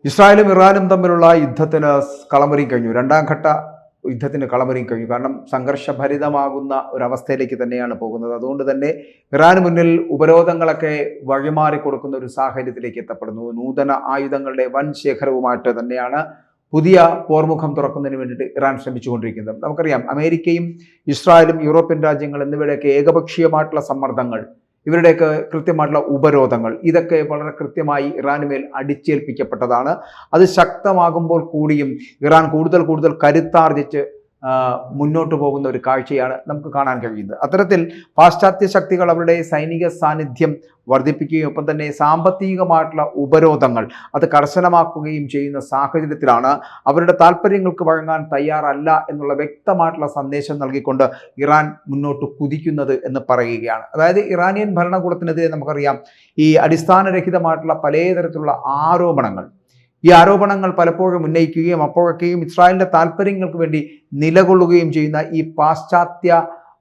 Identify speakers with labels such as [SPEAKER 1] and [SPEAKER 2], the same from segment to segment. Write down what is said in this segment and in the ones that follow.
[SPEAKER 1] ഇസ്രായേലും ഇറാനും തമ്മിലുള്ള യുദ്ധത്തിന് കളമൊരുങ്ങി കഴിഞ്ഞു. രണ്ടാം ഘട്ട യുദ്ധത്തിന് കളമൊരുങ്ങി കഴിഞ്ഞു. കാരണം സംഘർഷഭരിതമാകുന്ന ഒരവസ്ഥയിലേക്ക് തന്നെയാണ് പോകുന്നത്. അതുകൊണ്ട് തന്നെ ഇറാന് മുന്നിൽ ഉപരോധങ്ങളൊക്കെ വഴിമാറി കൊടുക്കുന്ന ഒരു സാഹചര്യത്തിലേക്ക് എത്തപ്പെടുന്നു. നൂതന ആയുധങ്ങളുടെ വൻ ശേഖരവുമായിട്ട് തന്നെയാണ് പുതിയ പോർമുഖം തുറക്കുന്നതിന് വേണ്ടിയിട്ട് ഇറാൻ ശ്രമിച്ചുകൊണ്ടിരിക്കുന്നത്. നമുക്കറിയാം, അമേരിക്കയും ഇസ്രായേലും യൂറോപ്യൻ രാജ്യങ്ങൾ എന്നിവയുടെയൊക്കെ ഏകപക്ഷീയമായിട്ടുള്ള സമ്മർദ്ദങ്ങൾ, ഇവരുടെയൊക്കെ കൃത്യമായിട്ടുള്ള ഉപരോധങ്ങൾ, ഇതൊക്കെ വളരെ കൃത്യമായി ഇറാന് മേൽ അടിച്ചേൽപ്പിക്കപ്പെട്ടതാണ്. അത് ശക്തമാകുമ്പോൾ കൂടിയും ഇറാൻ കൂടുതൽ കരുത്താർജിച്ച് മുന്നോട്ട് പോകുന്ന ഒരു കാഴ്ചയാണ് നമുക്ക് കാണാൻ കഴിയുന്നത്. അത്തരത്തിൽ പാശ്ചാത്യ ശക്തികൾ അവരുടെ സൈനിക സാന്നിധ്യം വർദ്ധിപ്പിക്കുകയും ഒപ്പം തന്നെ സാമ്പത്തികമായിട്ടുള്ള ഉപരോധങ്ങൾ അത് കർശനമാക്കുകയും ചെയ്യുന്ന സാഹചര്യത്തിലാണ് അവരുടെ താല്പര്യങ്ങൾക്ക് വഴങ്ങാൻ തയ്യാറല്ല എന്നുള്ള വ്യക്തമായിട്ടുള്ള സന്ദേശം നൽകിക്കൊണ്ട് ഇറാൻ മുന്നോട്ട് കുതിക്കുന്നത് എന്ന് പറയുകയാണ്. അതായത് ഇറാനിയൻ ഭരണകൂടത്തിനെതിരെ നമുക്കറിയാം ഈ അടിസ്ഥാനരഹിതമായിട്ടുള്ള പലതരത്തിലുള്ള ആരോപണങ്ങൾ, ഈ ആരോപണങ്ങൾ പലപ്പോഴും ഉന്നയിക്കുകയും അപ്പോഴൊക്കെയും ഇസ്രായേലിന്റെ താല്പര്യങ്ങൾക്ക് വേണ്ടി നിലകൊള്ളുകയും ചെയ്യുന്ന ഈ പാശ്ചാത്യ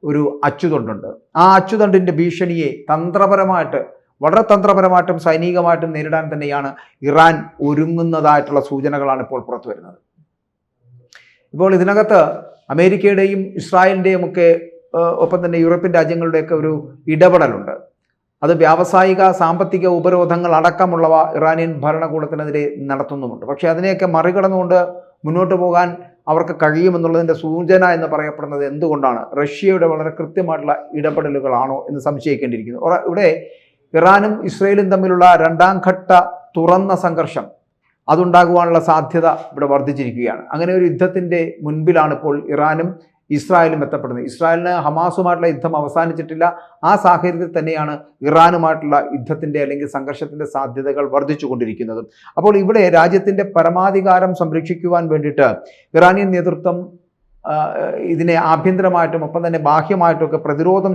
[SPEAKER 1] ഒരു അച്ചുതണ്ടുണ്ട്. ആ അച്ചുതണ്ടിന്റെ ഭീഷണിയെ വളരെ തന്ത്രപരമായിട്ടും സൈനികമായിട്ടും നേരിടാൻ തന്നെയാണ് ഇറാൻ ഒരുങ്ങുന്നതായിട്ടുള്ള സൂചനകളാണ് ഇപ്പോൾ പുറത്തു വരുന്നത്. ഇപ്പോൾ ഇതിനകത്ത് അമേരിക്കയുടെയും ഇസ്രായേലിന്റെയും ഒക്കെ ഒപ്പം തന്നെ യൂറോപ്യൻ രാജ്യങ്ങളുടെയൊക്കെ ഒരു ഇടപെടലുണ്ട്. അത് വ്യാവസായിക സാമ്പത്തിക ഉപരോധങ്ങൾ അടക്കമുള്ളവ ഇറാനിയൻ ഭരണകൂടത്തിനെതിരെ നടത്തുന്നുമുണ്ട്. പക്ഷേ അതിനെയൊക്കെ മറികടന്നുകൊണ്ട് മുന്നോട്ട് പോകാൻ അവർക്ക് കഴിയുമെന്നുള്ളതിൻ്റെ സൂചന എന്ന് പറയപ്പെടുന്നത് എന്തുകൊണ്ടാണ്? റഷ്യയുടെ വളരെ കൃത്യമായിട്ടുള്ള ഇടപെടലുകളാണോ എന്ന് സംശയിക്കേണ്ടിയിരിക്കുന്നു. ഇവിടെ ഇറാനും ഇസ്രയേലും തമ്മിലുള്ള രണ്ടാം ഘട്ട തുറന്ന സംഘർഷം അതുണ്ടാകുവാനുള്ള സാധ്യത ഇവിടെ വർദ്ധിച്ചിരിക്കുകയാണ്. അങ്ങനെ ഒരു യുദ്ധത്തിൻ്റെ മുൻപിലാണ് ഇപ്പോൾ ഇറാനും ഇസ്രായേലും എത്തപ്പെടുന്നത്. ഇസ്രായേലിന് ഹമാസുമായിട്ടുള്ള യുദ്ധം അവസാനിച്ചിട്ടില്ല. ആ സാഹചര്യത്തിൽ തന്നെയാണ് ഇറാനുമായിട്ടുള്ള യുദ്ധത്തിൻ്റെ അല്ലെങ്കിൽ സംഘർഷത്തിൻ്റെ സാധ്യതകൾ വർദ്ധിച്ചു കൊണ്ടിരിക്കുന്നതും. അപ്പോൾ ഇവിടെ രാജ്യത്തിൻ്റെ പരമാധികാരം സംരക്ഷിക്കുവാൻ വേണ്ടിയിട്ട് ഇറാനിയൻ നേതൃത്വം ഇതിനെ ആഭ്യന്തരമായിട്ടും ഒപ്പം തന്നെ ബാഹ്യമായിട്ടുമൊക്കെ പ്രതിരോധം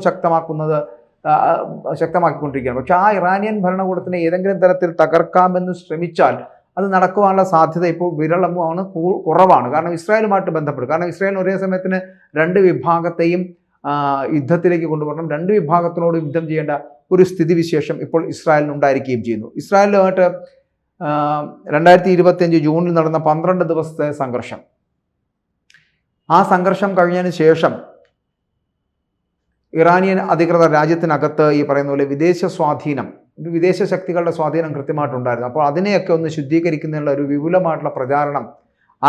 [SPEAKER 1] ശക്തമാക്കിക്കൊണ്ടിരിക്കുകയാണ്. പക്ഷെ ആ ഇറാനിയൻ ഭരണകൂടത്തിനെ ഏതെങ്കിലും തരത്തിൽ തകർക്കാമെന്ന് ശ്രമിച്ചാൽ അത് നടക്കുവാനുള്ള സാധ്യത ഇപ്പോൾ വിരളമാണ്, കുറവാണ്. കാരണം ഇസ്രായേലുമായിട്ട് ബന്ധപ്പെടും. കാരണം ഇസ്രായേൽ ഒരേ സമയത്തിന് രണ്ട് വിഭാഗത്തെയും യുദ്ധത്തിലേക്ക് കൊണ്ടുവരണം. രണ്ട് വിഭാഗത്തിനോട് യുദ്ധം ചെയ്യേണ്ട ഒരു സ്ഥിതിവിശേഷം ഇപ്പോൾ ഇസ്രായേലിന് ഉണ്ടായിരിക്കുകയും ചെയ്യുന്നു. ഇസ്രായേലുമായിട്ട് 2025 ജൂണിൽ നടന്ന 12 ദിവസത്തെ സംഘർഷം, ആ സംഘർഷം കഴിഞ്ഞതിന് ശേഷം ഇറാനിയൻ അധികൃതർ രാജ്യത്തിനകത്ത് ഈ പറയുന്ന പോലെ വിദേശ ശക്തികളുടെ സ്വാധീനം കൃത്യമായിട്ടുണ്ടായിരുന്നു. അപ്പോൾ അതിനെയൊക്കെ ഒന്ന് ശുദ്ധീകരിക്കുന്നതിനുള്ള ഒരു വിപുലമായിട്ടുള്ള പ്രചാരണം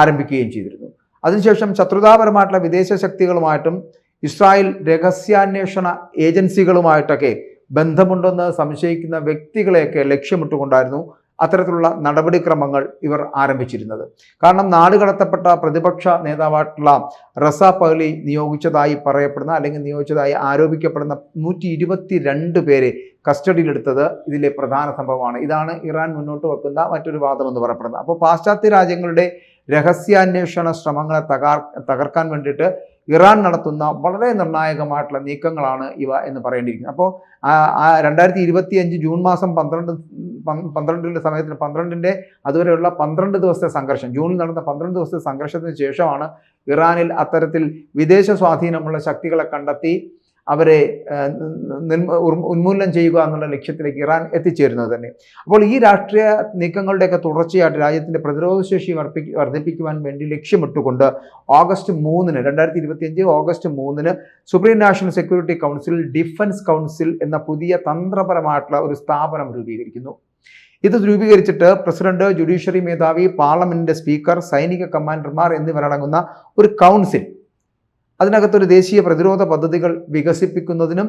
[SPEAKER 1] ആരംഭിക്കുകയും ചെയ്തിരുന്നു. അതിനുശേഷം ശത്രുതാപരമായിട്ടുള്ള വിദേശ ശക്തികളുമായിട്ടും ഇസ്രായേൽ രഹസ്യാന്വേഷണ ഏജൻസികളുമായിട്ടൊക്കെ ബന്ധമുണ്ടെന്ന് സംശയിക്കുന്ന വ്യക്തികളെയൊക്കെ ലക്ഷ്യമിട്ടുകൊണ്ടായിരുന്നു അത്തരത്തിലുള്ള നടപടിക്രമങ്ങൾ ഇവർ ആരംഭിച്ചിരുന്നത്. കാരണം നാടുകടത്തപ്പെട്ട പ്രതിപക്ഷ നേതാവായിട്ടുള്ള റസ പഹ്ലി നിയോഗിച്ചതായി ആരോപിക്കപ്പെടുന്ന 122 പേരെ കസ്റ്റഡിയിലെടുത്തത് ഇതിലെ പ്രധാന സംഭവമാണ്. ഇതാണ് ഇറാൻ മുന്നോട്ട് വെക്കുന്ന മറ്റൊരു വാദമെന്ന് പറയപ്പെടുന്നത്. അപ്പോൾ പാശ്ചാത്യ രാജ്യങ്ങളുടെ രഹസ്യാന്വേഷണ ശ്രമങ്ങളെ തകർക്കാൻ വേണ്ടിയിട്ട് ഇറാൻ നടത്തുന്ന വളരെ നിർണായകമായിട്ടുള്ള നീക്കങ്ങളാണ് ഇവ എന്ന് പറയേണ്ടിയിരിക്കുന്നത്. അപ്പോൾ 2025 ജൂൺ മാസം 12 സമയത്തിന് 12 അതുവരെയുള്ള 12 ദിവസത്തെ സംഘർഷം, ജൂണിൽ നടന്ന 12 ദിവസത്തെ സംഘർഷത്തിന് ശേഷമാണ് ഇറാനിൽ അത്തരത്തിൽ വിദേശ സ്വാധീനമുള്ള ശക്തികളെ കണ്ടെത്തി അവരെ ഉന്മൂലനം ചെയ്യുക എന്നുള്ള ലക്ഷ്യത്തിലേക്ക് ഇറാൻ എത്തിച്ചേരുന്നത് തന്നെ. അപ്പോൾ ഈ രാഷ്ട്രീയ നീക്കങ്ങളുടെയൊക്കെ തുടർച്ചയായിട്ട് രാജ്യത്തിൻ്റെ പ്രതിരോധശേഷി വർദ്ധിപ്പിക്കുവാൻ വേണ്ടി ലക്ഷ്യമിട്ടുകൊണ്ട് August 3 2025 August 3 supreme national security council defence council എന്ന പുതിയ തന്ത്രപരമായിട്ടുള്ള ഒരു സ്ഥാപനം രൂപീകരിക്കുന്നു. ഇത് രൂപീകരിച്ചിട്ട് പ്രസിഡന്റ്, ജുഡീഷ്യറി മേധാവി, പാർലമെന്റിന്റെ സ്പീക്കർ, സൈനിക കമാൻഡർമാർ എന്നിവരടങ്ങുന്ന ഒരു കൗൺസിൽ, അതിനകത്തൊരു ദേശീയ പ്രതിരോധ പദ്ധതികൾ വികസിപ്പിക്കുന്നതിനും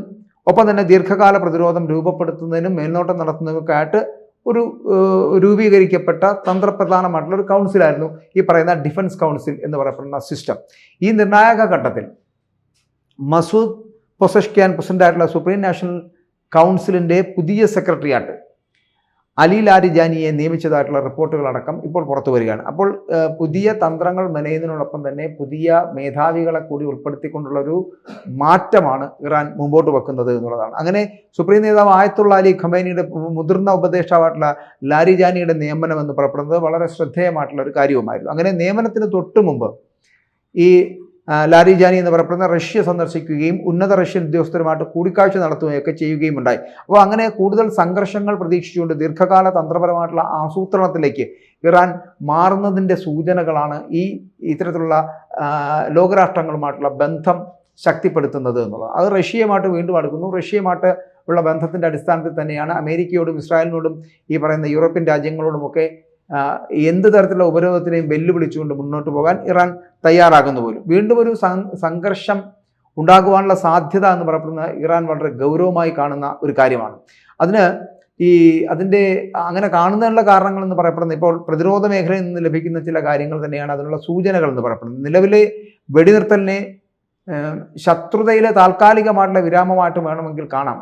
[SPEAKER 1] ഒപ്പം തന്നെ ദീർഘകാല പ്രതിരോധം രൂപപ്പെടുത്തുന്നതിനും മേൽനോട്ടം നടത്തുന്നതിനൊക്കെ ആയിട്ട് ഒരു രൂപീകരിക്കപ്പെട്ട തന്ത്രപ്രധാനമായിട്ടുള്ള ഒരു കൗൺസിലായിരുന്നു ഈ പറയുന്ന ഡിഫൻസ് കൗൺസിൽ എന്ന് പറയപ്പെടുന്ന സിസ്റ്റം. ഈ നിർണായക ഘട്ടത്തിൽ മസൂദ് പെസഷ്കിയാൻ പ്രസിഡന്റായിട്ടുള്ള സുപ്രീം നാഷണൽ കൗൺസിലിൻ്റെ പുതിയ സെക്രട്ടറിയായിട്ട് അലി ലാരിജാനിയെ നിയമിച്ചതായിട്ടുള്ള റിപ്പോർട്ടുകളടക്കം ഇപ്പോൾ പുറത്തു വരികയാണ്. അപ്പോൾ പുതിയ തന്ത്രങ്ങൾ മെനയുന്നതിനോടൊപ്പം തന്നെ പുതിയ മേധാവികളെ കൂടി ഉൾപ്പെടുത്തിക്കൊണ്ടുള്ള ഒരു മാറ്റമാണ് ഇറാൻ മുമ്പോട്ട് വെക്കുന്നത് എന്നുള്ളതാണ്. അങ്ങനെ സുപ്രീം നേതാവ് ആയത്തുള്ള അലി ഖമേനിയുടെ മുതിർന്ന ഉപദേഷ്ടാവായിട്ടുള്ള ലാരിജാനിയുടെ നിയമനം എന്ന് പറയപ്പെടുന്നത് വളരെ ശ്രദ്ധേയമായിട്ടുള്ള ഒരു കാര്യവുമായിരുന്നു. അങ്ങനെ നിയമനത്തിന് തൊട്ടു മുമ്പ് ഈ ലാരിജാനി എന്ന് പറയപ്പെടുന്ന റഷ്യ സന്ദർശിക്കുകയും ഉന്നത റഷ്യൻ ഉദ്യോഗസ്ഥരുമായിട്ട് കൂടിക്കാഴ്ച നടത്തുകയൊക്കെ ചെയ്യുകയും ഉണ്ടായി. അപ്പോൾ അങ്ങനെ കൂടുതൽ സംഘർഷങ്ങൾ പ്രതീക്ഷിച്ചുകൊണ്ട് ദീർഘകാല തന്ത്രപരമായിട്ടുള്ള ആസൂത്രണത്തിലേക്ക് ഇറാൻ മാറുന്നതിൻ്റെ സൂചനകളാണ് ഇത്തരത്തിലുള്ള ലോകരാഷ്ട്രങ്ങളുമായിട്ടുള്ള ബന്ധം ശക്തിപ്പെടുത്തുന്നത് എന്നുള്ളത്. അത് റഷ്യയുമായിട്ട് വീണ്ടും അടുക്കുന്നു. റഷ്യയുമായിട്ട് ഉള്ള ബന്ധത്തിൻ്റെ അടിസ്ഥാനത്തിൽ തന്നെയാണ് അമേരിക്കയോടും ഇസ്രായേലിനോടും ഈ പറയുന്ന യൂറോപ്യൻ രാജ്യങ്ങളോടുമൊക്കെ എന്ത് തരത്തിലുള്ള ഉപരോധത്തിനെയും വെല്ലുവിളിച്ചുകൊണ്ട് മുന്നോട്ട് പോകാൻ ഇറാൻ തയ്യാറാകുന്നു പോലും. വീണ്ടും ഒരു സംഘർഷം ഉണ്ടാകുവാനുള്ള സാധ്യത എന്ന് പറയപ്പെടുന്നത് ഇറാൻ വളരെ ഗൗരവമായി കാണുന്ന ഒരു കാര്യമാണ്. അതിൻ്റെ അങ്ങനെ കാണുന്നതിനുള്ള കാരണങ്ങൾ എന്ന് പറയപ്പെടുന്നത് ഇപ്പോൾ പ്രതിരോധ മേഖലയിൽ നിന്ന് ലഭിക്കുന്ന ചില കാര്യങ്ങൾ തന്നെയാണ് അതിനുള്ള സൂചനകൾ എന്ന് പറയപ്പെടുന്നത്. നിലവിലെ വെടിനിർത്തലിനെ ശത്രുതയിലെ താൽക്കാലികമായിട്ടുള്ള വിരാമമായിട്ട് വേണമെങ്കിൽ കാണാം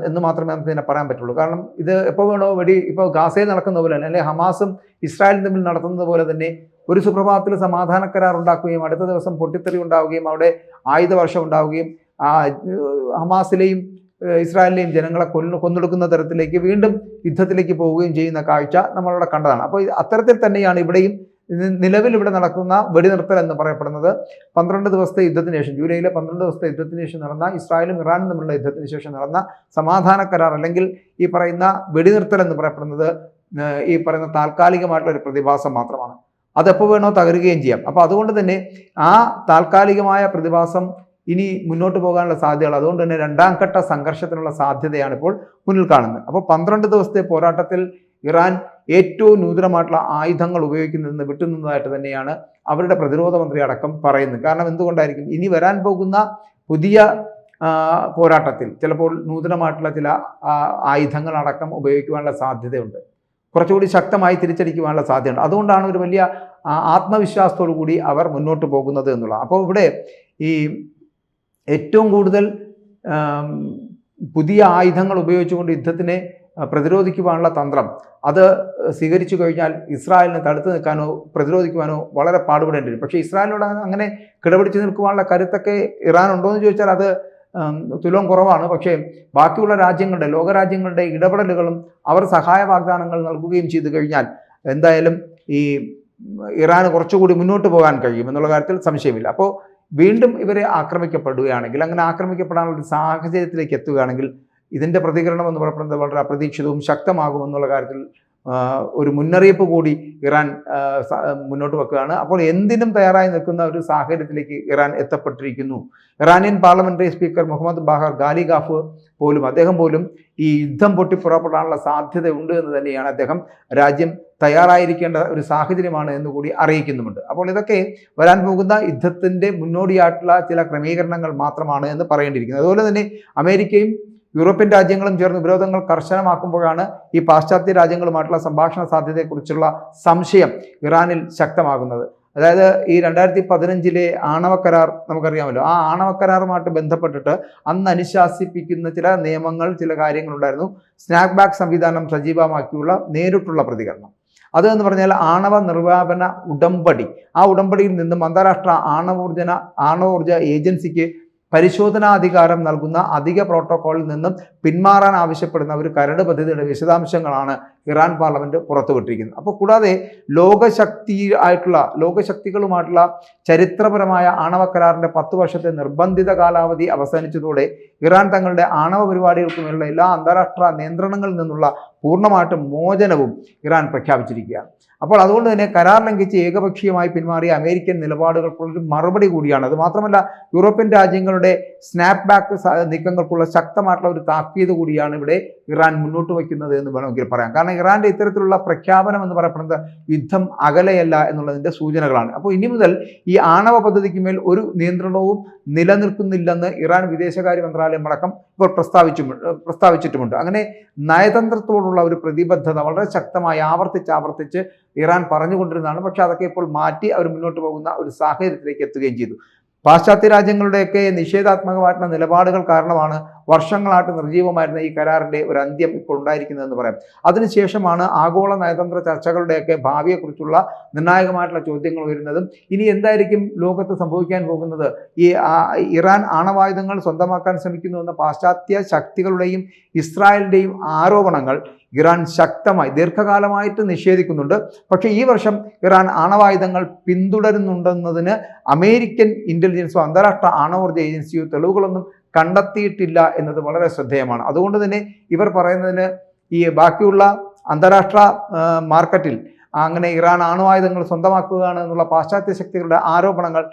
[SPEAKER 1] എന്ന് മാത്രമേ നമുക്ക് ഇതിനെ പറയാൻ പറ്റുള്ളൂ. കാരണം ഇത് എപ്പോൾ വേണോ ഇപ്പോൾ ഗാസയിൽ നടക്കുന്ന പോലെ തന്നെ, അല്ലെങ്കിൽ ഹമാസും ഇസ്രായേലും തമ്മിൽ നടത്തുന്നത് പോലെ തന്നെ ഒരു സുപ്രഭാതത്തിൽ സമാധാന കരാർ ഉണ്ടാക്കുകയും അടുത്ത ദിവസം പൊട്ടിത്തെറി ഉണ്ടാവുകയും അവിടെ ആയുധവർഷം ഉണ്ടാവുകയും ഹമാസിലെയും ഇസ്രായേലിലെയും ജനങ്ങളെ കൊന്നൊടുക്കുന്ന തരത്തിലേക്ക് വീണ്ടും യുദ്ധത്തിലേക്ക് പോവുകയും ചെയ്യുന്ന കാഴ്ച നമ്മളവിടെ കണ്ടതാണ്. അപ്പോൾ അത്തരത്തിൽ തന്നെയാണ് ഇവിടെയും നിലവിൽ ഇവിടെ നടക്കുന്ന വെടിനിർത്തൽ എന്ന് പറയപ്പെടുന്നത് 12 ദിവസത്തെ യുദ്ധത്തിന് ശേഷം, ജൂലൈയിലെ 12 ദിവസത്തെ യുദ്ധത്തിന് ശേഷം നടന്ന ഇസ്രായേലും ഇറാനും തമ്മിലുള്ള യുദ്ധത്തിന് ശേഷം നടന്ന സമാധാന കരാർ അല്ലെങ്കിൽ ഈ പറയുന്ന വെടിനിർത്തൽ എന്ന് പറയപ്പെടുന്നത് ഈ പറയുന്ന താൽക്കാലികമായിട്ടുള്ള ഒരു പ്രതിഭാസം മാത്രമാണ്. അതെപ്പോൾ വേണോ തകരുകയും ചെയ്യാം. അപ്പോൾ അതുകൊണ്ട് തന്നെ ആ താൽക്കാലികമായ പ്രതിഭാസം ഇനി മുന്നോട്ട് പോകാനുള്ള സാധ്യതകൾ, അതുകൊണ്ട് തന്നെ രണ്ടാം ഘട്ട സംഘർഷത്തിനുള്ള സാധ്യതയാണ് ഇപ്പോൾ മുന്നിൽ കാണുന്നത്. അപ്പോൾ 12 ദിവസത്തെ പോരാട്ടത്തിൽ ഇറാൻ ഏറ്റവും നൂതനമായിട്ടുള്ള ആയുധങ്ങൾ ഉപയോഗിക്കുന്നതെന്ന് വിട്ടുനിന്നതായിട്ട് തന്നെയാണ് അവരുടെ പ്രതിരോധ മന്ത്രി അടക്കം പറയുന്നത്. കാരണം എന്തുകൊണ്ടായിരിക്കും? ഇനി വരാൻ പോകുന്ന പുതിയ പോരാട്ടത്തിൽ ചിലപ്പോൾ നൂതനമായിട്ടുള്ള ചില ആയുധങ്ങളടക്കം ഉപയോഗിക്കുവാനുള്ള സാധ്യതയുണ്ട്. കുറച്ചുകൂടി ശക്തമായി തിരിച്ചടിക്കുവാനുള്ള സാധ്യതയുണ്ട്. അതുകൊണ്ടാണ് ഒരു വലിയ ആത്മവിശ്വാസത്തോടു കൂടി അവർ മുന്നോട്ട് പോകുന്നത് എന്നുള്ളത്. അപ്പോൾ ഇവിടെ ഈ ഏറ്റവും കൂടുതൽ പുതിയ ആയുധങ്ങൾ ഉപയോഗിച്ചുകൊണ്ട് യുദ്ധത്തിനെ പ്രതിരോധിക്കുവാനുള്ള തന്ത്രം അത് സ്വീകരിച്ചു കഴിഞ്ഞാൽ ഇസ്രായേലിനെ തടുത്തു നിൽക്കാനോ പ്രതിരോധിക്കുവാനോ വളരെ പാടുപെടേണ്ടി വരും. പക്ഷേ ഇസ്രായേലിനോട് അങ്ങനെ കിടപിടിച്ച് നിൽക്കുവാനുള്ള കരുത്തൊക്കെ ഇറാൻ ഉണ്ടോ എന്ന് ചോദിച്ചാൽ അത് തുലോം കുറവാണ്. പക്ഷേ ബാക്കിയുള്ള രാജ്യങ്ങളുടെ, ലോകരാജ്യങ്ങളുടെ ഇടപെടലുകളും അവർ സഹായ വാഗ്ദാനങ്ങൾ നൽകുകയും ചെയ്തു കഴിഞ്ഞാൽ എന്തായാലും ഈ ഇറാന് കുറച്ചുകൂടി മുന്നോട്ട് പോകാൻ കഴിയും എന്നുള്ള കാര്യത്തിൽ സംശയമില്ല. അപ്പോൾ വീണ്ടും ഇവരെ ആക്രമിക്കപ്പെടുകയാണെങ്കിൽ, അങ്ങനെ ആക്രമിക്കപ്പെടാനുള്ള ഒരു സാഹചര്യത്തിലേക്ക് എത്തുകയാണെങ്കിൽ ഇതിൻ്റെ പ്രതികരണം എന്ന് പറയുന്നത് വളരെ അപ്രതീക്ഷിതവും ശക്തമാകുമെന്നുള്ള കാര്യത്തിൽ ഒരു മുന്നറിയിപ്പ് കൂടി ഇറാൻ മുന്നോട്ട് വെക്കുകയാണ്. അപ്പോൾ എന്തിനും തയ്യാറായി നിൽക്കുന്ന ഒരു സാഹചര്യത്തിലേക്ക് ഇറാൻ എത്തപ്പെട്ടിരിക്കുന്നു. Iranian parliamentary speaker Mohammad Bagher Ghalibaf അദ്ദേഹം പോലും ഈ യുദ്ധം പൊട്ടിപ്പുറപ്പെടാനുള്ള സാധ്യതയുണ്ട് എന്ന് തന്നെയാണ് അദ്ദേഹം രാജ്യം തയ്യാറായിരിക്കേണ്ട ഒരു സാഹചര്യമാണ് എന്നുകൂടി അറിയിക്കുന്നുമുണ്ട്. അപ്പോൾ ഇതൊക്കെ വരാൻ പോകുന്ന യുദ്ധത്തിൻ്റെ മുന്നോടിയായിട്ടുള്ള ചില ക്രമീകരണങ്ങൾ മാത്രമാണ് എന്ന് പറയേണ്ടിയിരിക്കുന്നത്. അതുപോലെ തന്നെ അമേരിക്കയും യൂറോപ്യൻ രാജ്യങ്ങളും ചേർന്ന് വിരോധങ്ങൾ കർശനമാക്കുമ്പോഴാണ് ഈ പാശ്ചാത്യ രാജ്യങ്ങളുമായിട്ടുള്ള സംഭാഷണ സാധ്യതയെക്കുറിച്ചുള്ള സംശയം ഇറാനിൽ ശക്തമാകുന്നത്. അതായത് ഈ 2015 ആണവ കരാർ നമുക്കറിയാമല്ലോ. ആ ആണവ കരാറുമായിട്ട് ബന്ധപ്പെട്ടിട്ട് അന്ന് അനുശാസിപ്പിക്കുന്ന ചില നിയമങ്ങൾ, ചില കാര്യങ്ങളുണ്ടായിരുന്നു. സ്നാക്ക് ബാക്ക് സംവിധാനം സജീവമാക്കിയുള്ള നേരിട്ടുള്ള പ്രതികരണം. അതെന്ന് പറഞ്ഞാൽ ആണവ നിർവ്യാപന ഉടമ്പടി. ആ ഉടമ്പടിയിൽ നിന്നും അന്താരാഷ്ട്ര ആണവോർജ ഏജൻസിക്ക് പരിശോധനാധികാരം നൽകുന്ന അധിക പ്രോട്ടോക്കോളിൽ നിന്നും പിന്മാറാൻ ആവശ്യപ്പെടുന്ന ഒരു കരട് പദ്ധതിയുടെ വിശദാംശങ്ങളാണ് ഇറാൻ പാർലമെന്റ് പുറത്തുവിട്ടിരിക്കുന്നത്. അപ്പോൾ കൂടാതെ ലോകശക്തികളുമായിട്ടുള്ള ചരിത്രപരമായ ആണവ കരാറിന്റെ 10 വർഷത്തെ നിർബന്ധിത കാലാവധി അവസാനിച്ചതോടെ ഇറാൻ തങ്ങളുടെ ആണവ പരിപാടികൾക്കുമുള്ള എല്ലാ അന്താരാഷ്ട്ര നിയന്ത്രണങ്ങളിൽ നിന്നുള്ള പൂർണ്ണമായിട്ടും മോചനവും ഇറാൻ പ്രഖ്യാപിച്ചിരിക്കുകയാണ്. അപ്പോൾ അതുകൊണ്ട് തന്നെ കരാർ ലംഘിച്ച് ഏകപക്ഷീയമായി പിന്മാറിയ അമേരിക്കൻ നിലപാടുകൾക്കുള്ളൊരു മറുപടി കൂടിയാണ്. അത് മാത്രമല്ല യൂറോപ്യൻ രാജ്യങ്ങളുടെ സ്നാപ്പ് ബാക്ക് നീക്കങ്ങൾക്കുള്ള ശക്തമായിട്ടുള്ള ഒരു താക്കീത് കൂടിയാണ് ഇവിടെ ഇറാൻ മുന്നോട്ട് വയ്ക്കുന്നത് എന്ന് വേണമെങ്കിൽ പറയാം. കാരണം ഇറാന്റെ ഇത്തരത്തിലുള്ള പ്രഖ്യാപനം എന്ന് പറയപ്പെടുന്നത് യുദ്ധം അകലെയല്ല എന്നുള്ളതിൻ്റെ സൂചനകളാണ്. അപ്പോൾ ഇനി മുതൽ ഈ ആണവ പദ്ധതിക്ക് മേൽ ഒരു നിയന്ത്രണവും നിലനിൽക്കുന്നില്ലെന്ന് ഇറാൻ വിദേശകാര്യ മന്ത്രാലയം അടക്കം ഇപ്പോൾ പ്രസ്താവിച്ചിട്ടുമുണ്ട്. അങ്ങനെ നയതന്ത്രത്തോടുള്ള ഒരു പ്രതിബദ്ധത വളരെ ശക്തമായി ആവർത്തിച്ച് ഇറാൻ പറഞ്ഞുകൊണ്ടിരുന്നതാണ്. പക്ഷെ അതൊക്കെ ഇപ്പോൾ മാറ്റി അവർ മുന്നോട്ട് പോകുന്ന ഒരു സാഹചര്യത്തിലേക്ക് എത്തുകയും ചെയ്തു. പാശ്ചാത്യ രാജ്യങ്ങളുടെയൊക്കെ നിഷേധാത്മകമായിട്ടുള്ള നിലപാടുകൾ കാരണമാണ് വർഷങ്ങളായിട്ട് നിർജ്ജീവമായിരുന്ന ഈ കരാറിൻ്റെ ഒരു അന്ത്യം ഇപ്പോൾ ഉണ്ടായിരിക്കുന്നതെന്ന് പറയാം. അതിനുശേഷമാണ് ആഗോള നയതന്ത്ര ചർച്ചകളുടെയൊക്കെ ഭാവിയെക്കുറിച്ചുള്ള നിർണായകമായിട്ടുള്ള ചോദ്യങ്ങൾ വരുന്നതും ഇനി എന്തായിരിക്കും ലോകത്ത് സംഭവിക്കാൻ പോകുന്നത്. ഈ ഇറാൻ ആണവായുധങ്ങൾ സ്വന്തമാക്കാൻ ശ്രമിക്കുന്നു എന്ന പാശ്ചാത്യ ശക്തികളുടെയും ഇസ്രായേലിൻ്റെയും ആരോപണങ്ങൾ ഇറാൻ ശക്തമായി ദീർഘകാലമായിട്ട് നിഷേധിക്കുന്നുണ്ട്. പക്ഷേ ഈ വർഷം ഇറാൻ ആണവായുധങ്ങൾ പിന്തുടരുന്നുണ്ടെന്നതിന് അമേരിക്കൻ ഇൻ്റലിജൻസോ അന്താരാഷ്ട്ര ആണവോർജ്ജ ഏജൻസിയോ തെളിവുകളൊന്നും കണ്ടെത്തിയിട്ടില്ല എന്നത് വളരെ ശ്രദ്ധേയമാണ്. അതുകൊണ്ട് തന്നെ ഇവർ പറയുന്നതിന് ഈ ബാക്കിയുള്ള അന്താരാഷ്ട്ര മാർക്കറ്റിൽ അങ്ങനെ ഇറാൻ ആണവായുധങ്ങൾ സ്വന്തമാക്കുകയാണ് എന്നുള്ള പാശ്ചാത്യ ശക്തികളുടെ ആരോപണങ്ങൾ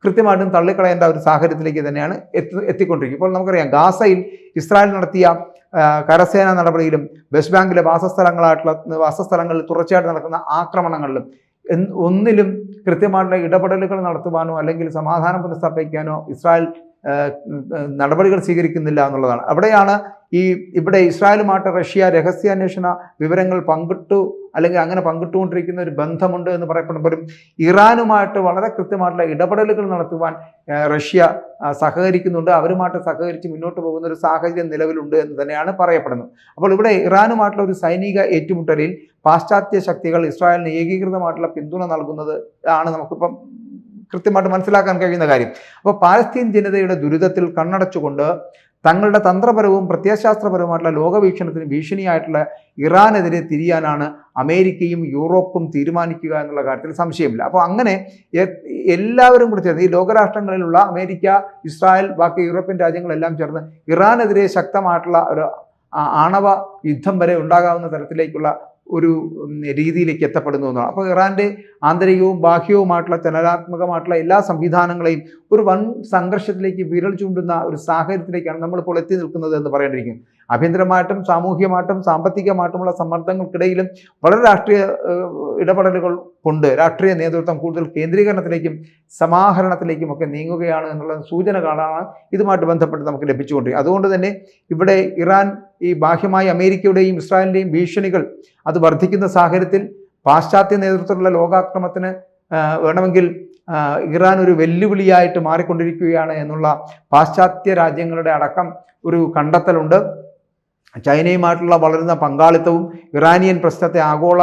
[SPEAKER 1] കൃത്യമായിട്ടും തള്ളിക്കളയേണ്ട ഒരു സാഹചര്യത്തിലേക്ക് തന്നെയാണ് എത്തിക്കൊണ്ടിരിക്കുന്നത്. ഇപ്പോൾ നമുക്കറിയാം ഗാസയിൽ ഇസ്രായേൽ നടത്തിയ കരസേനാ നടപടിയിലും വെസ്റ്റ് ബാങ്കിലെ വാസസ്ഥലങ്ങളിൽ തുടർച്ചയായിട്ട് നടക്കുന്ന ആക്രമണങ്ങളിലും ഒന്നിലും കൃത്യമായിട്ടുള്ള ഇടപെടലുകൾ നടത്തുവാനോ അല്ലെങ്കിൽ സമാധാനം പുനഃസ്ഥാപിക്കാനോ ഇസ്രായേൽ നടപടികൾ സ്വീകരിക്കുന്നില്ല എന്നുള്ളതാണ്. അവിടെയാണ് ഇവിടെ ഇസ്രായേലുമായിട്ട് റഷ്യ രഹസ്യാന്വേഷണ വിവരങ്ങൾ അല്ലെങ്കിൽ അങ്ങനെ പങ്കിട്ടുകൊണ്ടിരിക്കുന്ന ഒരു ബന്ധമുണ്ട് എന്ന് പറയപ്പെടുമ്പോഴും ഇറാനുമായിട്ട് വളരെ കൃത്യമായിട്ടുള്ള ഇടപെടലുകൾ നടത്തുവാൻ റഷ്യ സഹകരിക്കുന്നുണ്ട്. അവരുമായിട്ട് സഹകരിച്ച് മുന്നോട്ട് പോകുന്ന ഒരു സാഹചര്യം നിലവിലുണ്ട് എന്ന് തന്നെയാണ് പറയപ്പെടുന്നത്. അപ്പോൾ ഇവിടെ ഇറാനുമായിട്ടുള്ള ഒരു സൈനിക ഏറ്റുമുട്ടലിൽ പാശ്ചാത്യ ശക്തികൾ ഇസ്രായേലിന് ഏകീകൃതമായിട്ടുള്ള പിന്തുണ നൽകുന്നത് ആണ് നമുക്കിപ്പം കൃത്യമായിട്ട് മനസ്സിലാക്കാൻ കഴിയുന്ന കാര്യം. അപ്പോൾ പാലസ്തീൻ ജനതയുടെ ദുരിതത്തിൽ കണ്ണടച്ചുകൊണ്ട് തങ്ങളുടെ തന്ത്രപരവും പ്രത്യയശാസ്ത്രപരവുമായിട്ടുള്ള ലോകവീക്ഷണത്തിന് ഭീഷണിയായിട്ടുള്ള ഇറാനെതിരെ തിരിയാനാണ് അമേരിക്കയും യൂറോപ്പും തീരുമാനിക്കുക എന്നുള്ള കാര്യത്തിൽ സംശയമില്ല. അപ്പോൾ അങ്ങനെ എല്ലാവരും കൂടി ചേർന്ന് ഈ ലോകരാഷ്ട്രങ്ങളിലുള്ള അമേരിക്ക, ഇസ്രായേൽ, ബാക്കി യൂറോപ്യൻ രാജ്യങ്ങളെല്ലാം ചേർന്ന് ഇറാനെതിരെ ശക്തമായിട്ടുള്ള ഒരു ആണവ യുദ്ധം വരെ ഉണ്ടാകാവുന്ന തരത്തിലേക്കുള്ള ഒരു രീതിയിലേക്ക് എത്തപ്പെടുന്നു എന്നാണ്. അപ്പോൾ ഇറാൻ്റെ ആന്തരികവും ബാഹ്യവുമായിട്ടുള്ള ചലനാത്മകമായിട്ടുള്ള എല്ലാ സംവിധാനങ്ങളെയും ഒരു വൻ സംഘർഷത്തിലേക്ക് വിരൽ ചൂണ്ടുന്ന ഒരു സാഹചര്യത്തിലേക്കാണ് നമ്മളിപ്പോൾ എത്തി നിൽക്കുന്നത് എന്ന് പറയേണ്ടിയിരിക്കും. ആഭ്യന്തരമായിട്ടും സാമൂഹ്യമായിട്ടും സാമ്പത്തികമായിട്ടുമുള്ള സമ്മർദ്ദങ്ങൾക്കിടയിലും വളരെ രാഷ്ട്രീയ ഇടപെടലുകൾ കൊണ്ട് രാഷ്ട്രീയ നേതൃത്വം കൂടുതൽ കേന്ദ്രീകരണത്തിലേക്കും സമാഹരണത്തിലേക്കും ഒക്കെ നീങ്ങുകയാണ് എന്നുള്ള സൂചനകളാണ് ഇതുമായിട്ട് ബന്ധപ്പെട്ട് നമുക്ക് ലഭിച്ചുകൊണ്ടിരിക്കുന്നത്. അതുകൊണ്ട് തന്നെ ഇവിടെ ഇറാൻ ഈ ബാഹ്യമായി അമേരിക്കയുടെയും ഇസ്രായേലിൻ്റെയും ഭീഷണികൾ അത് വർദ്ധിക്കുന്ന സാഹചര്യത്തിൽ പാശ്ചാത്യ നേതൃത്വത്തിലുള്ള ലോകാക്രമണത്തിന് വേണമെങ്കിൽ ഇറാൻ ഒരു വെല്ലുവിളിയായിട്ട് മാറിക്കൊണ്ടിരിക്കുകയാണ് എന്നുള്ള പാശ്ചാത്യ രാജ്യങ്ങളുടെ അടക്കം ഒരു കണ്ടെത്തലുണ്ട്. ചൈനയുമായിട്ടുള്ള വളരുന്ന പങ്കാളിത്തവും ഇറാനിയൻ പ്രശ്നത്തെ ആഗോള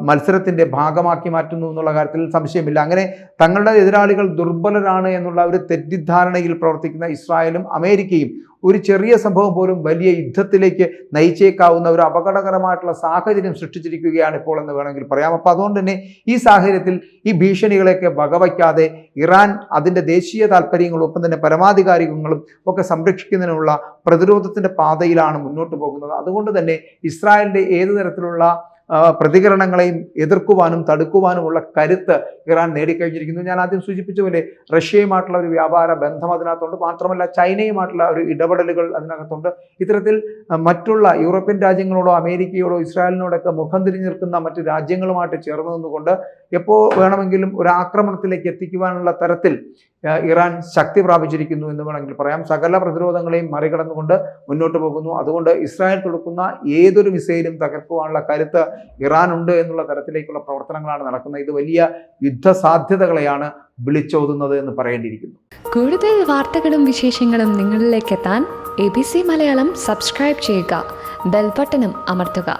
[SPEAKER 1] മത്സരത്തിൻ്റെ ഭാഗമാക്കി മാറ്റുന്നു എന്നുള്ള കാര്യത്തിൽ സംശയമില്ല. അങ്ങനെ തങ്ങളുടെ എതിരാളികൾ ദുർബലരാണ് എന്നുള്ള ഒരു തെറ്റിദ്ധാരണയിൽ പ്രവർത്തിക്കുന്ന ഇസ്രായേലും അമേരിക്കയും ഒരു ചെറിയ സംഭവം പോലും വലിയ യുദ്ധത്തിലേക്ക് നയിച്ചേക്കാവുന്ന ഒരു അപകടകരമായിട്ടുള്ള സാഹചര്യം സൃഷ്ടിച്ചിരിക്കുകയാണ് ഇപ്പോൾ എന്ന് വേണമെങ്കിൽ പറയാം. അപ്പോൾ അതുകൊണ്ട് തന്നെ ഈ സാഹചര്യത്തിൽ ഈ ഭീഷണികളെയൊക്കെ വകവയ്ക്കാതെ ഇറാൻ അതിൻ്റെ ദേശീയ താല്പര്യങ്ങളും ഒപ്പം തന്നെ പരമാധികാരികളും ഒക്കെ സംരക്ഷിക്കുന്നതിനുള്ള പ്രതിരോധത്തിൻ്റെ പാതയിലാണ് മുന്നോട്ട് പോകുന്നത്. അതുകൊണ്ട് തന്നെ ഇസ്രായേലിൻ്റെ ഏതു തരത്തിലുള്ള പ്രതികരണങ്ങളെയും എതിർക്കുവാനും തടുക്കുവാനുമുള്ള കരുത്ത് ഇറാൻ നേടിക്കഴിഞ്ഞിരിക്കുന്നു. ഞാൻ ആദ്യം സൂചിപ്പിച്ച പോലെ റഷ്യയുമായിട്ടുള്ള ഒരു വ്യാപാര ബന്ധം അതിനകത്തുണ്ട്. മാത്രമല്ല ചൈനയുമായിട്ടുള്ള ഒരു ഇടപെടലുകൾ അതിനകത്തുണ്ട്. ഇത്തരത്തിൽ മറ്റുള്ള യൂറോപ്യൻ രാജ്യങ്ങളോടോ അമേരിക്കയോടോ ഇസ്രായേലിനോടൊക്കെ മുഖം തിരിഞ്ഞു നിൽക്കുന്ന മറ്റു രാജ്യങ്ങളുമായിട്ട് ചേർന്ന് നിന്നുകൊണ്ട് എപ്പോൾ വേണമെങ്കിലും ഒരു ആക്രമണത്തിലേക്ക് എത്തിക്കുവാനുള്ള തരത്തിൽ ഇറാൻ ശക്തി പ്രാപിച്ചിരിക്കുന്നു എന്ന് വേണമെങ്കിൽ പറയാം. സകല പ്രതിരോധങ്ങളെയും മറികടന്നുകൊണ്ട് മുന്നോട്ട് പോകുന്നു. അതുകൊണ്ട് ഇസ്രായേൽ തൊടുക്കുന്ന ഏതൊരു മിസൈലും തകർക്കുവാനുള്ള കരുത്ത് ഇറാനുണ്ട് എന്നുള്ള തരത്തിലേക്കുള്ള പ്രവർത്തനങ്ങളാണ് നടക്കുന്നത്. ഇത് വലിയ യുദ്ധസാധ്യതകളെയാണ് വിളിച്ചോതുന്നത് എന്ന് പറയേണ്ടിയിരിക്കുന്നു.
[SPEAKER 2] കൂടുതൽ വാർത്തകളും വിശേഷങ്ങളും നിങ്ങളിലേക്ക് എത്താൻ ABC മലയാളം സബ്സ്ക്രൈബ് ചെയ്യുക, ബെൽ ബട്ടണും അമർത്തുക.